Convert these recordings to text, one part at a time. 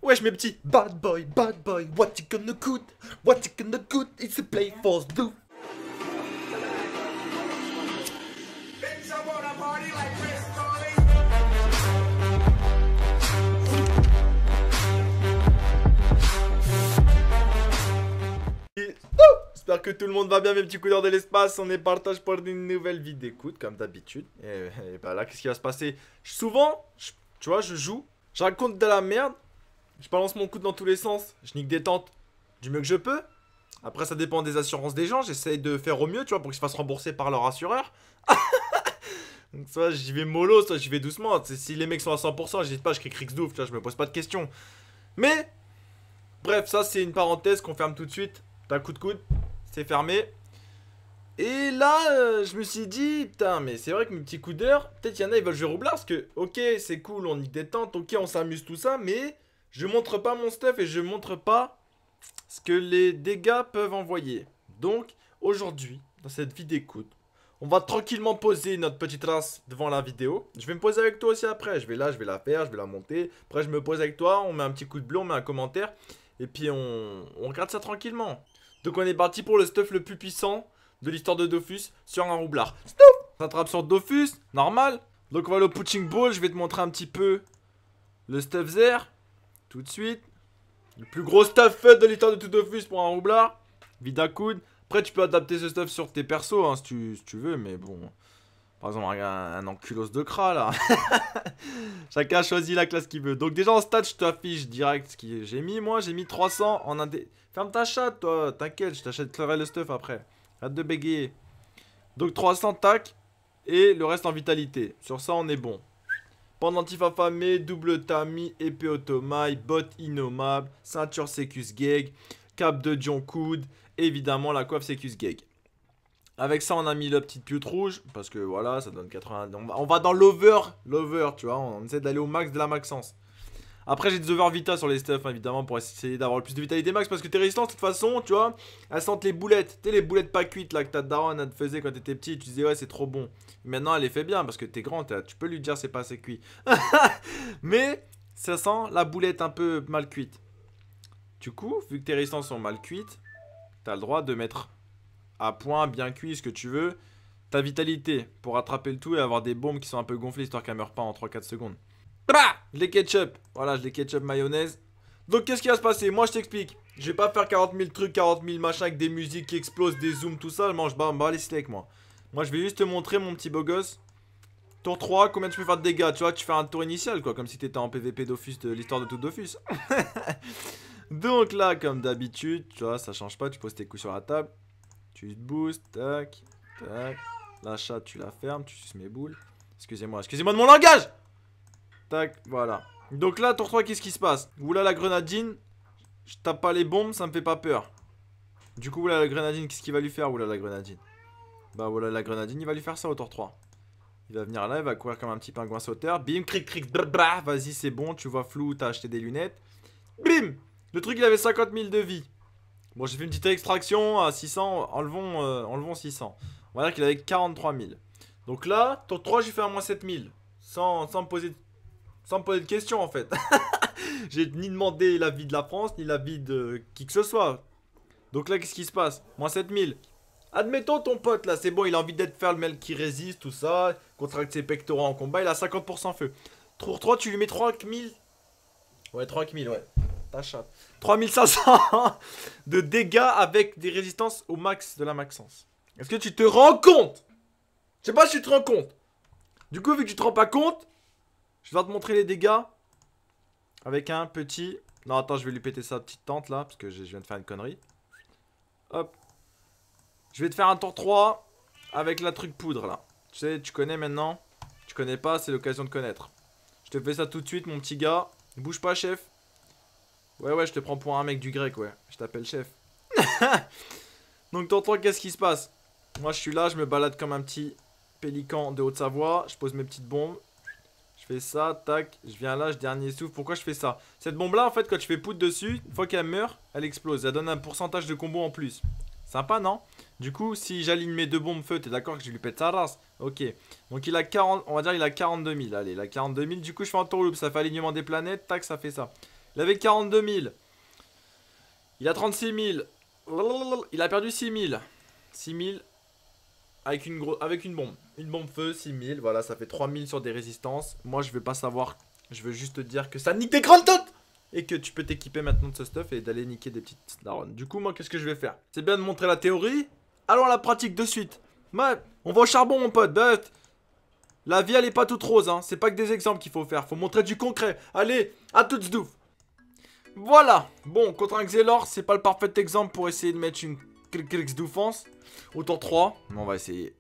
Wesh mes petits bad boy, what you gonna cook? What you gonna cook? It's a play for do. J'espère que tout le monde va bien mes petits couleurs de l'espace. On est partage pour une nouvelle vidéo d'écoute comme d'habitude. Et bah là qu'est-ce qui va se passer? Souvent, tu vois, je joue, je raconte de la merde. Je balance mon coude dans tous les sens, je nique des tentes du mieux que je peux. Après ça dépend des assurances des gens, j'essaye de faire au mieux, tu vois, pour qu'ils se fassent rembourser par leur assureur. Donc soit j'y vais mollo, soit j'y vais doucement. Si les mecs sont à 100%, j'hésite pas, je crie Crixdouf, tu vois, je me pose pas de questions. Mais, bref, ça c'est une parenthèse qu'on ferme tout de suite. D'un coup de coude, c'est fermé. Et là, je me suis dit, putain, mais c'est vrai que mes petits coudeurs, peut-être qu'il y en a, ils veulent jouer roublard, parce que, ok, c'est cool, on nique des tentes, ok, on s'amuse, tout ça, mais... je montre pas mon stuff et je montre pas ce que les dégâts peuvent envoyer. Donc, aujourd'hui, dans cette vidéo écoute, on va tranquillement poser notre petite race devant la vidéo. Je vais me poser avec toi aussi après. Je vais là, je vais la faire, je vais la monter. Après, je me pose avec toi, on met un petit coup de bleu, on met un commentaire. Et puis, on regarde ça tranquillement. Donc, on est parti pour le stuff le plus puissant de l'histoire de Dofus sur un roublard. Stop! Ça attrape sur Dofus, normal. Donc, on va aller au punching ball. Je vais te montrer un petit peu le stuff there. Tout de suite. Le plus gros stuff fait de l'histoire de tout Dofus pour un roublard. Vide à coude. Après, tu peux adapter ce stuff sur tes persos hein, si tu veux. Mais bon. Par exemple, un enculos de cras là. Chacun choisit la classe qu'il veut. Donc, déjà en stats, je t'affiche direct ce que j'ai mis. Moi, j'ai mis 300 en indé. Ferme ta chatte, toi. T'inquiète, je t'achèterai le stuff après. Arrête de bégayer. Donc, 300 tac. Et le reste en vitalité. Sur ça, on est bon. Pendentif affamé, double tamis, épée automaille, botte innommable, ceinture Secus Gag, cap de John Coude, évidemment la coiffe Secus Gag. Avec ça, on a mis la petite pioute rouge, parce que voilà, ça donne 80... On va dans l'over, tu vois, on essaie d'aller au max de la maxence. Après, j'ai des over vita sur les stuffs, évidemment, pour essayer d'avoir le plus de vitalité max, parce que tes résistances, de toute façon, tu vois, elles sentent les boulettes. Tu sais, les boulettes pas cuites, là, que ta daronne, elle te faisait quand t'étais petit, tu disais, ouais, c'est trop bon. Maintenant, elle les fait bien, parce que t'es grand, tu peux lui dire, c'est pas assez cuit. Mais, ça sent la boulette un peu mal cuite. Du coup, vu que tes résistances sont mal cuites, t'as le droit de mettre à point, bien cuit, ce que tu veux, ta vitalité, pour attraper le tout et avoir des bombes qui sont un peu gonflées, histoire qu'elle meure pas en 3-4 secondes. Bah, je les ketchup. Voilà, je les ketchup mayonnaise. Donc, qu'est-ce qui va se passer? Moi, je t'explique. Je vais pas faire 40 000 trucs, 40 000 machins avec des musiques qui explosent, des zooms, tout ça. Je mange bas les steaks, moi. Moi, je vais juste te montrer, mon petit beau gosse. Tour 3, combien tu peux faire de dégâts? Tu vois, tu fais un tour initial, quoi. Comme si t'étais en PVP Dofus de l'histoire de tout Dofus. Donc, là, comme d'habitude, tu vois, ça change pas. Tu poses tes coups sur la table. Tu te boostes. Tac, tac. La chatte, tu la fermes. Tu suces mes boules. Excusez-moi de mon langage! Tac, voilà. Donc là, tour 3, qu'est-ce qui se passe? Oula la grenadine. Je tape pas les bombes, ça me fait pas peur. Du coup, oula la grenadine, qu'est-ce qu'il va lui faire? Oula la grenadine. Bah voilà la grenadine, il va lui faire ça au tour 3. Il va venir là, il va courir comme un petit pingouin sauteur. Bim, cric, cric, brrr, vas-y, c'est bon, tu vois flou, t'as acheté des lunettes. Bim! Le truc, il avait 50 000 de vie. Bon, j'ai fait une petite extraction à 600, enlevons 600. On va dire qu'il avait 43 000. Donc là, tour 3, j'ai fait un moins 7 000. Sans me poser de questions en fait. J'ai ni demandé l'avis de la France, ni l'avis de qui que ce soit. Donc là, qu'est-ce qui se passe? Moins 7000. Admettons ton pote là, c'est bon, il a envie d'être faire le mec qui résiste, tout ça. Contracte ses pectoraux en combat, il a 50% feu. Tour 3, tu lui mets 3000. Ouais, 3000, ouais. Ta chatte. 3500 de dégâts avec des résistances au max de la maxence. Est-ce que tu te rends compte? Je sais pas si tu te rends compte. Du coup, vu que tu te rends pas compte, je vais te montrer les dégâts avec un petit... Non, attends, je vais lui péter sa petite tente là, parce que je viens de faire une connerie. Hop. Je vais te faire un tour 3 avec la truc poudre là. Tu sais, tu connais maintenant. Tu connais pas, c'est l'occasion de connaître. Je te fais ça tout de suite, mon petit gars. Bouge pas, chef. Ouais, je te prends pour un mec du grec, ouais. Je t'appelle chef. Donc, tour 3, qu'est-ce qui se passe? Moi, je suis là, je me balade comme un petit pélican de Haute-Savoie. Je pose mes petites bombes. Je fais ça, tac, je viens là, je dernier souffle. Pourquoi je fais ça? Cette bombe là en fait quand tu fais poudre dessus, une fois qu'elle meurt, elle explose. Elle donne un pourcentage de combo en plus. Sympa non? Du coup si j'aligne mes deux bombes feu, t'es d'accord que je lui pète sa race? Ok. Donc il a 40, on va dire il a 42 000. Allez, il a 42 000. Du coup je fais un tour loop, ça fait alignement des planètes, tac ça fait ça. Il avait 42 000. Il a 36 000. Il a perdu 6 000. 6 000 avec une bombe. Une bombe feu, 6 000. Voilà, ça fait 3 000 sur des résistances. Moi, je veux pas savoir. Je veux juste te dire que ça nique tes grandes têtes. Et que tu peux t'équiper maintenant de ce stuff et d'aller niquer des petites darons. Du coup, moi, qu'est-ce que je vais faire? C'est bien de montrer la théorie. Allons à la pratique de suite. Ouais, on va au charbon, mon pote. La vie, elle est pas toute rose. Hein. C'est pas que des exemples qu'il faut faire. Faut montrer du concret. Allez, à toutes douf. Voilà. Bon, contre un Xelor, c'est pas le parfait exemple pour essayer de mettre une quelques d'offense. Au tour 3. Mais on va essayer.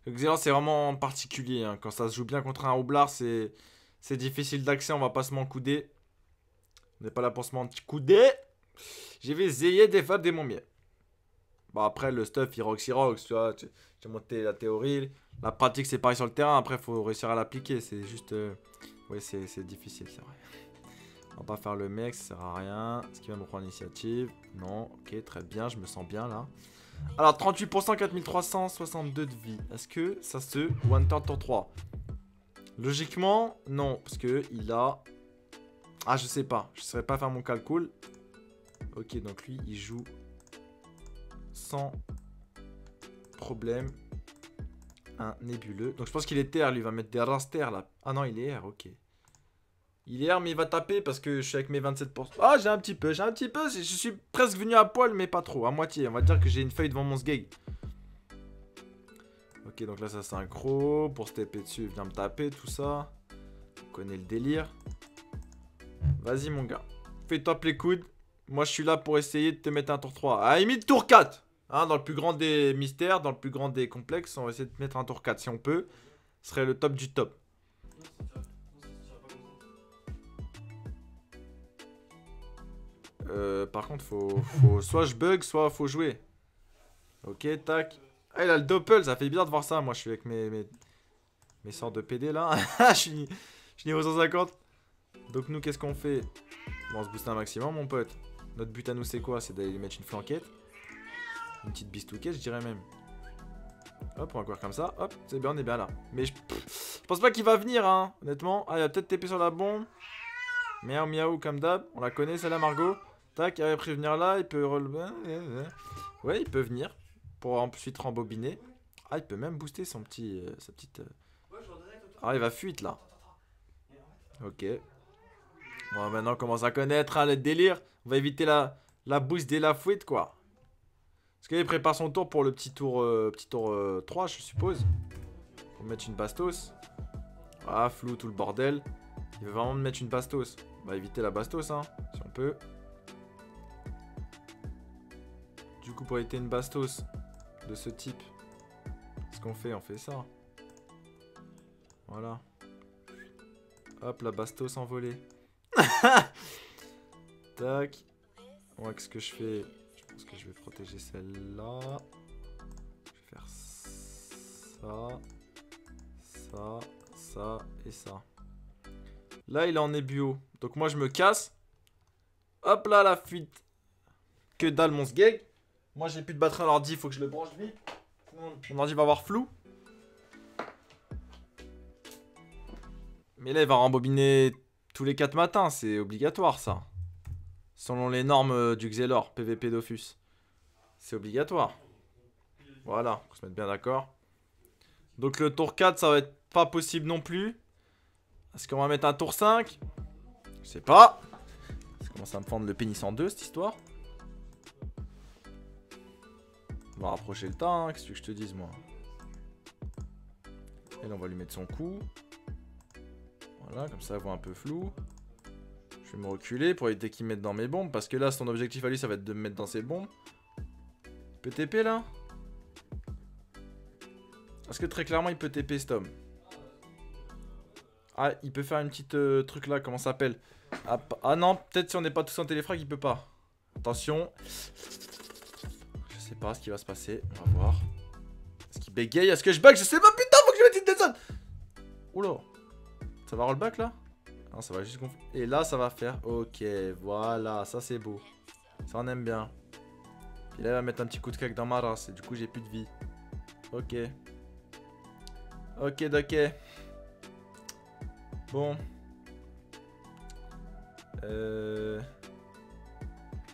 Le Xelor, c'est vraiment particulier. Hein. Quand ça se joue bien contre un Houblard, c'est difficile d'accès. On va pas se m'encouder. On n'est pas là pour se m'encouder. Je vais essayer de faire des momies. Bon, après, le stuff, il rox, tu vois. J'ai monté la théorie. La pratique, c'est pareil sur le terrain. Après, il faut réussir à l'appliquer. C'est juste... Oui, c'est difficile, c'est vrai. On va pas faire le mec, ça sert à rien. Est-ce qu'il va me prendre l'initiative? Non. Ok, très bien, je me sens bien, là. Alors, 38%, 4362 de vie. Est-ce que ça se one-turn tour 3? Logiquement, non. Parce que il a... Ah, je sais pas. Je ne saurais pas faire mon calcul. Ok, donc lui, il joue sans problème un nébuleux. Donc je pense qu'il est terre, lui, il va mettre des rasters là. Ah non, il est air, ok. Il est air, mais il va taper parce que je suis avec mes 27%. Ah, j'ai un petit peu. Je suis presque venu à poil, mais pas trop, à moitié. On va dire que j'ai une feuille devant mon sgeg. Ok, donc là, ça synchro. Pour se taper dessus, viens me taper, tout ça. On connaît le délire. Vas-y, mon gars. Fais-toi les coudes. Moi, je suis là pour essayer de te mettre un tour 3. À la limite, tour 4. Hein, dans le plus grand des mystères, dans le plus grand des complexes, on va essayer de mettre un tour 4 si on peut. Ce serait le top du top. Par contre, faut soit je bug, soit faut jouer. Ok, tac. Ah, il a le doppel, ça fait bizarre de voir ça. Moi, je suis avec mes sorts de PD là. Je suis niveau 150. Donc, nous, qu'est-ce qu'on fait? Bon, on se booste un maximum, mon pote. Notre but à nous, c'est quoi? C'est d'aller lui mettre une flanquette. Une petite bistouquette, je dirais même. Hop, on va courir comme ça. Hop, c'est bien, on est bien là. Mais je pense pas qu'il va venir, hein, honnêtement. Ah, il va peut-être TP sur la bombe. Miaou, miaou, comme d'hab. On la connaît, celle-là, Margot. Tac, il va prévenir là. Il peut relever. Ouais, il peut venir. Pour ensuite rembobiner. Ah, il peut même booster son petit... sa petite... Ah, il va fuite, là. Ok. Bon, maintenant, on commence à connaître hein, le délire. On va éviter la boost dès la fouette, quoi. Est-ce qu'il prépare son tour pour le petit tour 3, je suppose. Pour mettre une bastos. Ah, flou, tout le bordel. Il veut vraiment me mettre une bastos. On va éviter la bastos, hein, si on peut. Du coup, pour éviter une bastos de ce type, ce qu'on fait, on fait ça. Voilà. Hop, la bastos envolée. Tac. Moi, qu'est-ce que je fais? Je pense que je vais protéger celle-là. Je vais faire ça. Ça, ça et ça. Là, il est en ébio. Donc moi, je me casse. Hop là, la fuite. Que dalle, mon sgeg. Moi, j'ai plus de batterie à l'ordi. Il faut que je le branche vite. Mon ordi va avoir flou. Mais là, il va rembobiner tous les 4 matins. C'est obligatoire, ça. Selon les normes du Xelor, PVP Dofus. C'est obligatoire. Voilà, faut se mettre bien d'accord. Donc le tour 4, ça va être pas possible non plus. Est-ce qu'on va mettre un tour 5? Je sais pas. Ça commence à me fendre le pénis en deux, cette histoire. On va rapprocher le temps, hein. Qu'est-ce que je te dise, moi? Et là, on va lui mettre son coup. Voilà, comme ça, elle voit un peu flou. Je vais me reculer pour éviter qu'il me mette dans mes bombes. Parce que là, son objectif à lui, ça va être de me mettre dans ses bombes. Il peut TP, là? Est-ce que très clairement, il peut TP, cet homme? Ah, il peut faire une petite truc là, comment ça s'appelle? Ah non, peut-être si on n'est pas tous en téléfrag, il peut pas. Attention. Je sais pas ce qui va se passer, on va voir. Est-ce qu'il bégaye? Est-ce que je bug? Je sais pas, putain, faut que je mette une descente. Oula. Ça va rollback là? Non, ça va juste gonfler. Et là, ça va faire. Ok, voilà, ça c'est beau. Ça on aime bien. Puis là, il va mettre un petit coup de cac dans ma race. Et du coup, j'ai plus de vie. Ok. Ok, ok. Bon.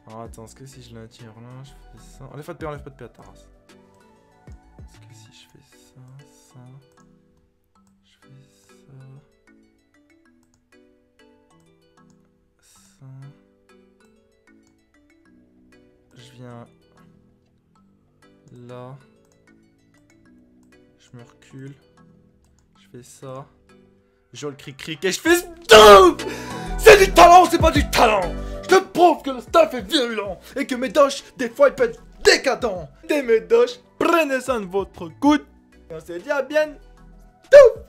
Alors attends, est-ce que si je l'attire là, je fais ça... Enlève pas de paix à ta race. Est-ce que si je fais ça, je fais ça... Je viens... Là... Je me recule... Je fais ça... Je le cric et je fais STOP! C'est du talent, c'est pas du talent! Je te prouve que le staff est virulent et que mes doshs, des fois, ils peuvent être décadents. Des mes doshs, prenez ça de votre coude. Et on se dit à bien. Tout!